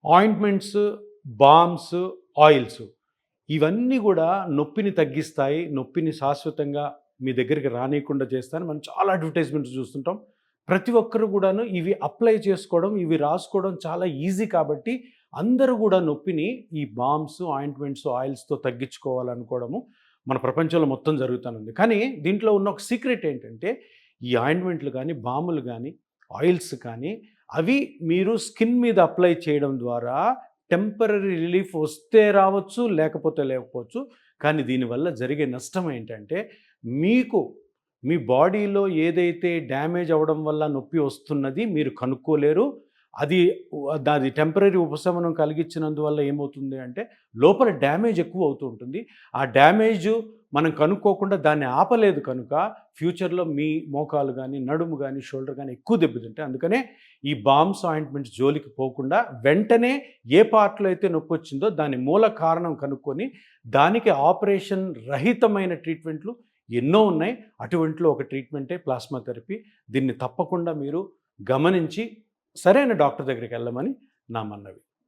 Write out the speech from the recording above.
Ointments, balms, oils ఇవన్నీ గూడా నొప్పిని తగ్గిస్తాయి. నొప్పిని శాశ్వతంగా మీ దగ్గరికి రానీయకుండా చేస్తాయని మనం చాలా అడ్వర్టైజ్మెంట్స్ చూస్తుంటాం. ప్రతి ఒక్కరు గూడాను ఇవి అప్లై చేసుకోవడం, ఇవి రాసుకోవడం చాలా ఈజీ కాబట్టి అందరూ గూడా నొప్పిని ఈ బామ్స్, ఆయింట్మెంట్స్, ఆయిల్స్‌తో తగ్గించుకోవాలనుకోవడము మన ప్రపంచంలో మొత్తం జరుగుతానుంది. కానీ దీంట్లో ఉన్న ఒక సీక్రెట్ ఏంటంటే ఈ ఆయింట్మెంట్లు గానీ, బాములు గానీ, ఆయిల్స్ కానీ అవి మీరు స్కిన్ మీద అప్లై చేయడం ద్వారా టెంపరరీ రిలీఫ్ వస్తే రావచ్చు, లేకపోతే లేకపోవచ్చు. కానీ దీనివల్ల జరిగే నష్టం ఏంటంటే మీకు మీ బాడీలో ఏదైతే డ్యామేజ్ అవ్వడం వల్ల నొప్పి వస్తున్నది మీరు కనుక్కోలేరు. అది దాది టెంపరరీ ఉపశమనం కలిగించినందువల్ల ఏమవుతుంది అంటే లోపల డ్యామేజ్ ఎక్కువ అవుతూ ఉంటుంది. ఆ డ్యామేజు మనం కనుక్కోకుండా దాన్ని ఆపలేదు కనుక ఫ్యూచర్‌లో మీ మోకాలు గానీ, నడుము గానీ, షోల్డర్ గానీ ఎక్కువ దెబ్బతింటాయి. అందుకనే ఈ బామ్స్, ఆయింట్మెంట్స్ జోలికి పోకుండా వెంటనే ఏ పార్ట్‌లో అయితే నొప్పొచ్చిందో దాని మూల కారణం కనుక్కొని దానికి ఆపరేషన్ రహితమైన ట్రీట్మెంట్లు ఎన్నో ఉన్నాయి. అటువంటిలో ఒక ట్రీట్మెంటే ప్లాస్మా థెరపీ. దీన్ని తప్పకుండా మీరు గమనించి సరైన డాక్టర్ దగ్గరికి వెళ్ళమని నా మనవి.